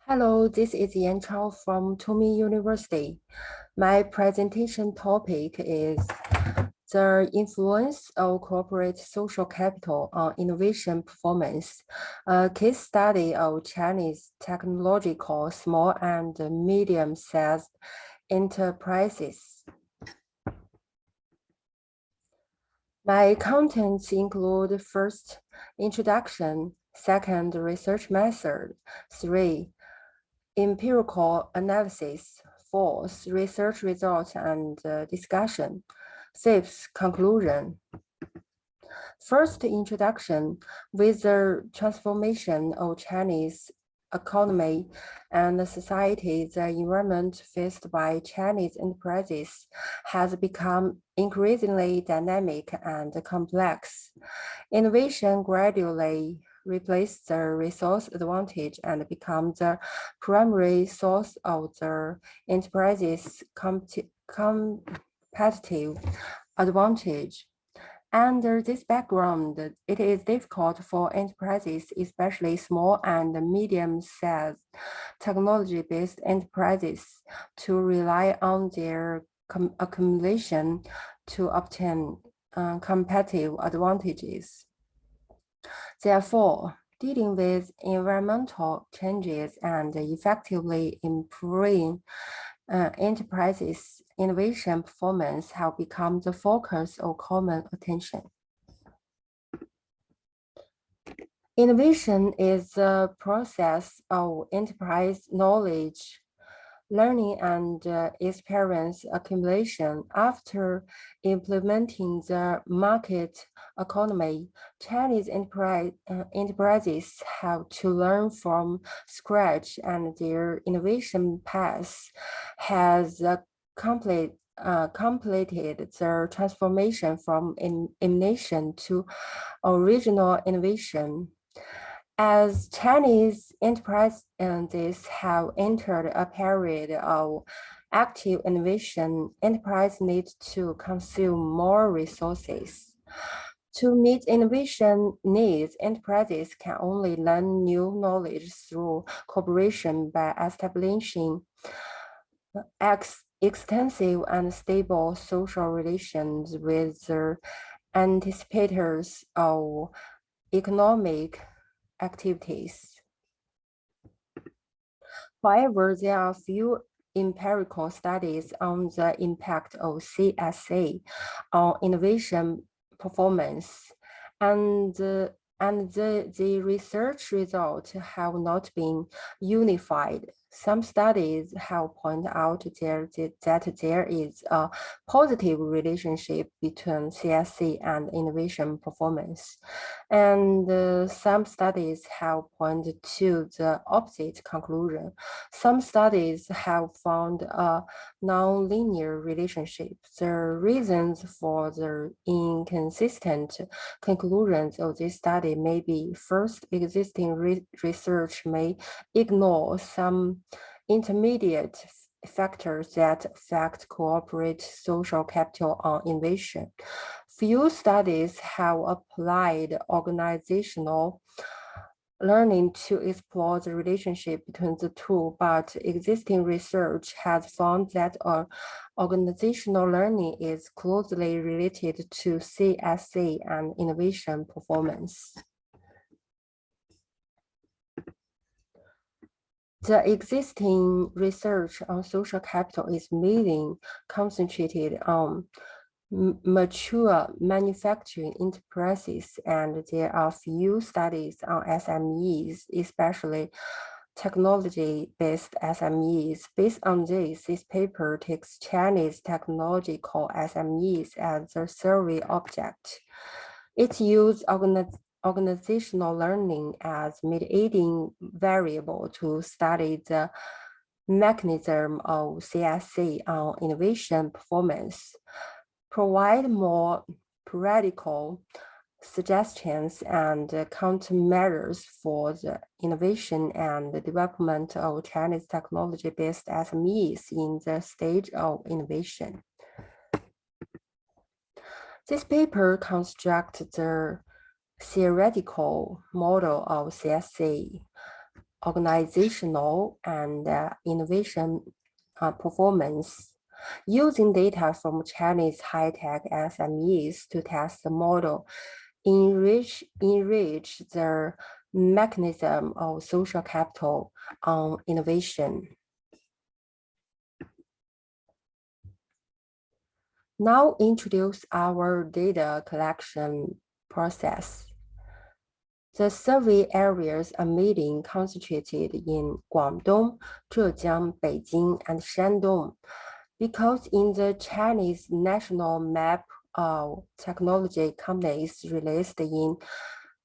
Hello, this is Chao from Tomi University. My presentation topic is the influence of corporate social capital on innovation performance, a case study of Chinese technological small and medium-sized enterprises. My contents include first, introduction, second, research method, three, empirical analysis, fourth, research results and discussion, fifth, conclusion. First, introduction. With the transformation of Chinese economy and society, the environment faced by Chinese enterprises has become increasingly dynamic and complex. Innovation gradually replaced the resource advantage and become the primary source of the enterprise's competitive advantage. Under this background, it is difficult for enterprises, especially small and medium-sized technology-based enterprises, to rely on their accumulation to obtain competitive advantages. Therefore, dealing with environmental changes and effectively improving enterprises' innovation performance have become the focus of common attention. Innovation is the process of enterprise knowledge, learning and experience accumulation. After implementing the market economy, Chinese enterprises have to learn from scratch, and their innovation path has completed the transformation from emanation to original innovation. As Chinese enterprises have entered a period of active innovation, enterprises need to consume more resources. To meet innovation needs, enterprises can only learn new knowledge through cooperation by establishing extensive and stable social relations with the anticipators of economic activities. However, there are few empirical studies on the impact of CSA on innovation performance, and the research results have not been unified. Some studies have pointed out that there is a positive relationship between CSC and innovation performance. And some studies have pointed to the opposite conclusion. Some studies have found a nonlinear relationship. The reasons for the inconsistent conclusions of this study may be: first, existing research may ignore some intermediate factors that affect corporate social capital on innovation. Few studies have applied organizational learning to explore the relationship between the two, but existing research has found that organizational learning is closely related to CSC and innovation performance. The existing research on social capital is mainly concentrated on mature manufacturing enterprises, and there are few studies on SMEs, especially technology-based SMEs. Based on this paper takes Chinese technological SMEs as the survey object. It uses organizational learning as mediating variable to study the mechanism of CSC on innovation performance, provide more practical suggestions and countermeasures for the innovation and the development of Chinese technology-based SMEs in the stage of innovation. This paper constructs the theoretical model of CSC. organizational and innovation performance, using data from Chinese high-tech SMEs to test the model, enrich the mechanism of social capital on innovation. Now introduce our data collection process. The survey areas are mainly concentrated in Guangdong, Zhejiang, Beijing, and Shandong, because in the Chinese national map of technology companies released in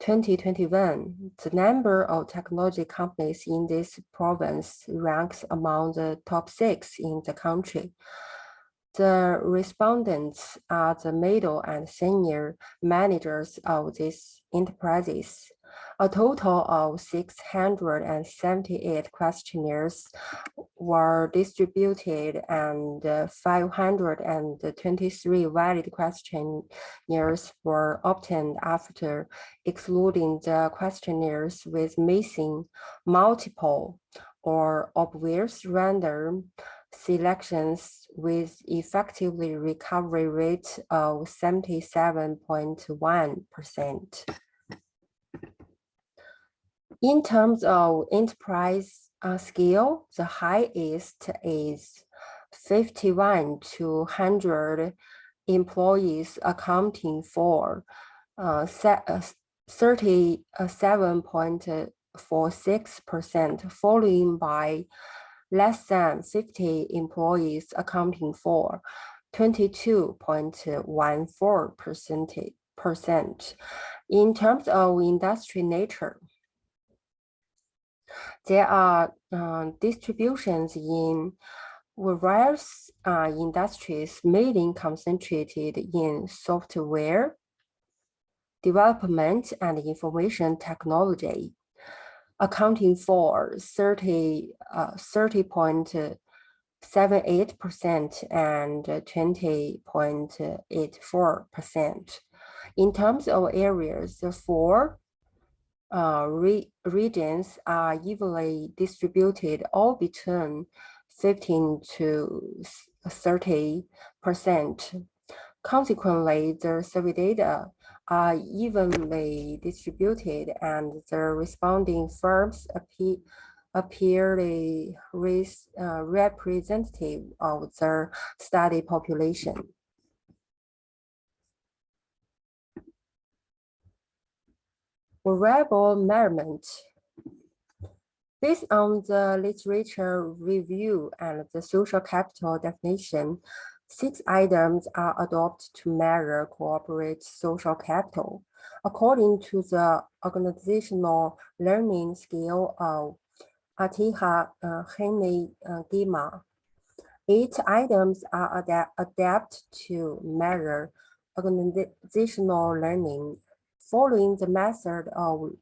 2021, the number of technology companies in this province ranks among the top 6 in the country. The respondents are the middle and senior managers of these enterprises. A total of 678 questionnaires were distributed and 523 valid questionnaires were obtained after excluding the questionnaires with missing, multiple, or obvious random selections with effectively recovery rate of 77.1%. In terms of enterprise scale, the highest is 51 to 100 employees, accounting for 37.46%, following by less than 50 employees, accounting for 22.14%. In terms of industry nature, there are distributions in various industries, mainly concentrated in software development and information technology, accounting for 30.78% and 20.84%. In terms of areas, the 4 regions are evenly distributed, all between 15 to 30%. Consequently, the survey data are evenly distributed, and the responding firms appear representative of the study population. Variable measurement. Based on the literature review and the social capital definition, 6 items are adopted to measure corporate social capital. According to the organizational learning scale of Atiha Gima, 8 items are adapted to measure organizational learning, following the method of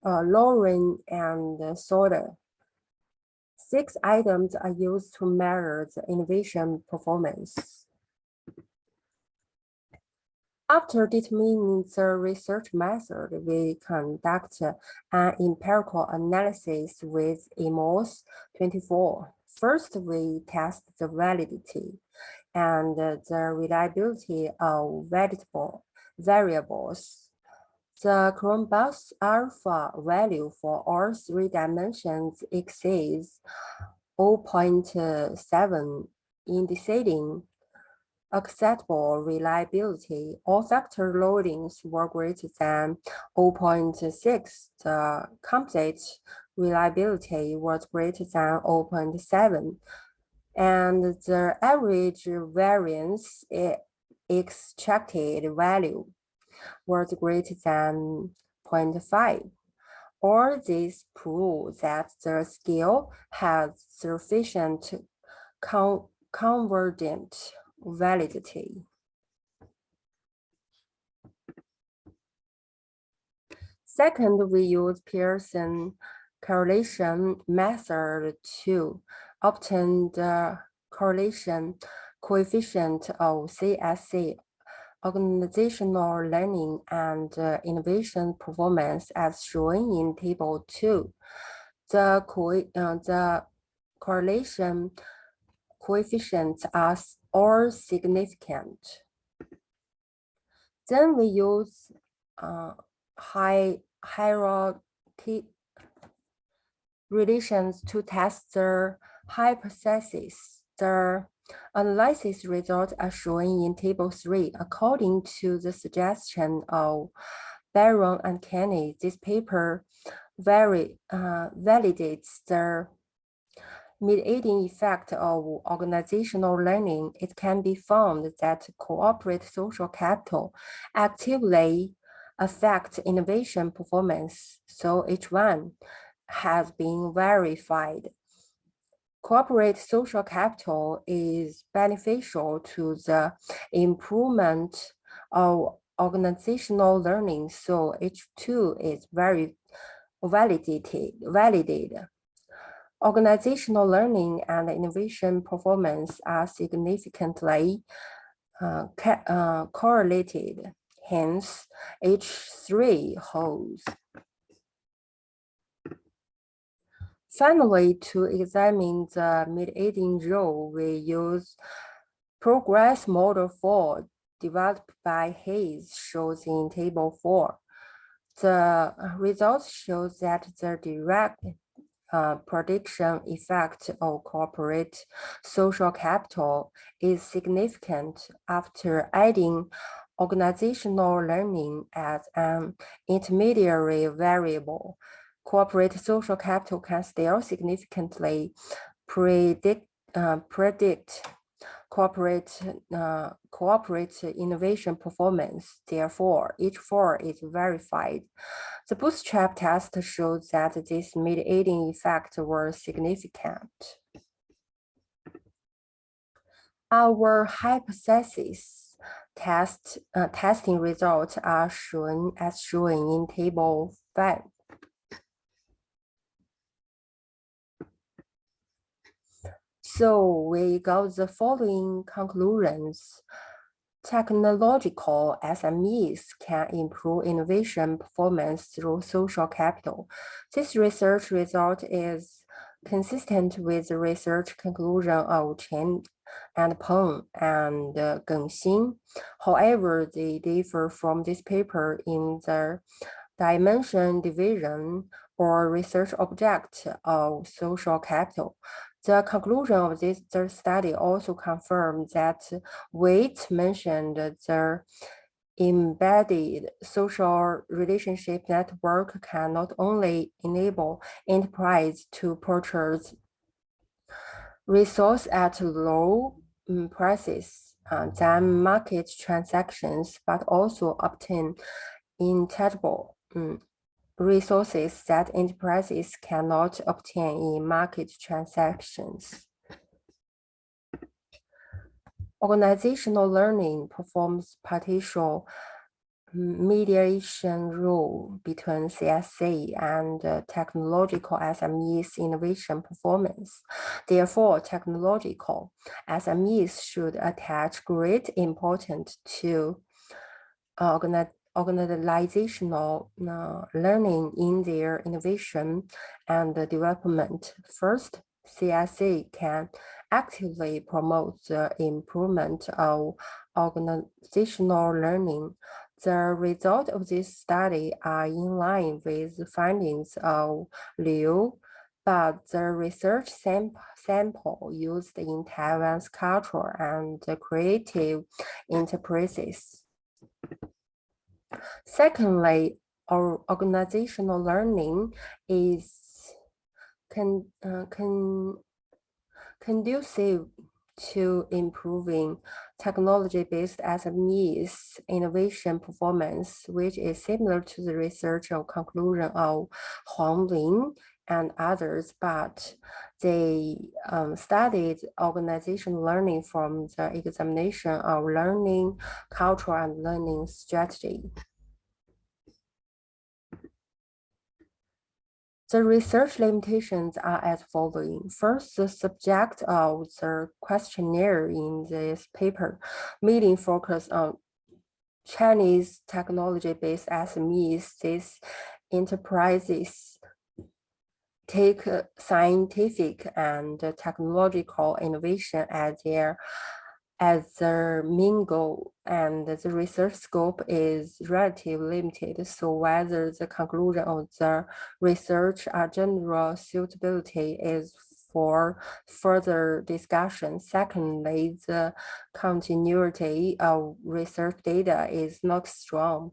Lauren and Soder. 6 items are used to measure the innovation performance. After determining the research method, we conduct an empirical analysis with EMOS-24. First, we test the validity and the reliability of variables. The Cronbach's alpha value for all 3 dimensions exceeds 0.7, indicating acceptable reliability. All factor loadings were greater than 0.6. The composite reliability was greater than 0.7. And the average variance extracted value was greater than 0.5. All this proves that the scale has sufficient convergent validity. Second, we use Pearson correlation method to obtain the correlation coefficient of CSC, organizational learning and innovation performance, as shown in Table 2. the correlation coefficients are all significant. Then we use hierarchy relations to test the hypothesis. The analysis results are shown in Table 3. According to the suggestion of Baron and Kenny, this paper validates the mediating effect of organizational learning. It can be found that corporate social capital actively affects innovation performance, so each one has been verified. Corporate social capital is beneficial to the improvement of organizational learning, so H2 is very validated. Organizational learning and innovation performance are significantly correlated. Hence, H3 holds. Finally, to examine the mediating role, we use progress model 4 developed by Hayes, shows in Table 4. The results show that the direct prediction effect of corporate social capital is significant after adding organizational learning as an intermediary variable. Corporate social capital can still significantly predict corporate innovation performance. Therefore, H4 is verified. The bootstrap test shows that this mediating effect was significant. Our hypothesis testing results are shown in Table 5. So we got the following conclusions. Technological SMEs can improve innovation performance through social capital. This research result is consistent with the research conclusion of Chen and Peng and Gengxin. However, they differ from this paper in the dimension division or research object of social capital. The conclusion of this study also confirms that Waite mentioned the embedded social relationship network can not only enable enterprise to purchase resource at low prices than market transactions, but also obtain intangible resources that enterprises cannot obtain in market transactions. Organizational learning performs partial mediation role between CSA and technological SMEs innovation performance. Therefore, technological SMEs should attach great importance to organizational learning in their innovation and development. First, CSA can actively promote the improvement of organizational learning. The results of this study are in line with the findings of Liu, but the research sample used in Taiwan's culture and creative enterprises. Secondly, our organizational learning is conducive to improving technology-based SMEs innovation performance, which is similar to the research or conclusion of Huang Lin and others, but they studied organizational learning from the examination of learning culture and learning strategy. The research limitations are as following. First, the subject of the questionnaire in this paper mainly focused on Chinese technology-based SMEs. These enterprises take scientific and technological innovation as their main goal, and the research scope is relatively limited. So whether the conclusion of the research or general suitability is for further discussion. Secondly, the continuity of research data is not strong.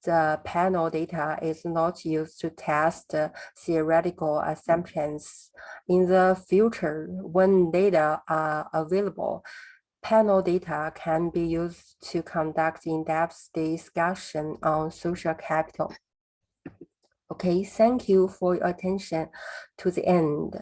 The panel data is not used to test theoretical assumptions. In the future, when data are available, panel data can be used to conduct in-depth discussion on social capital. Okay, thank you for your attention to the end.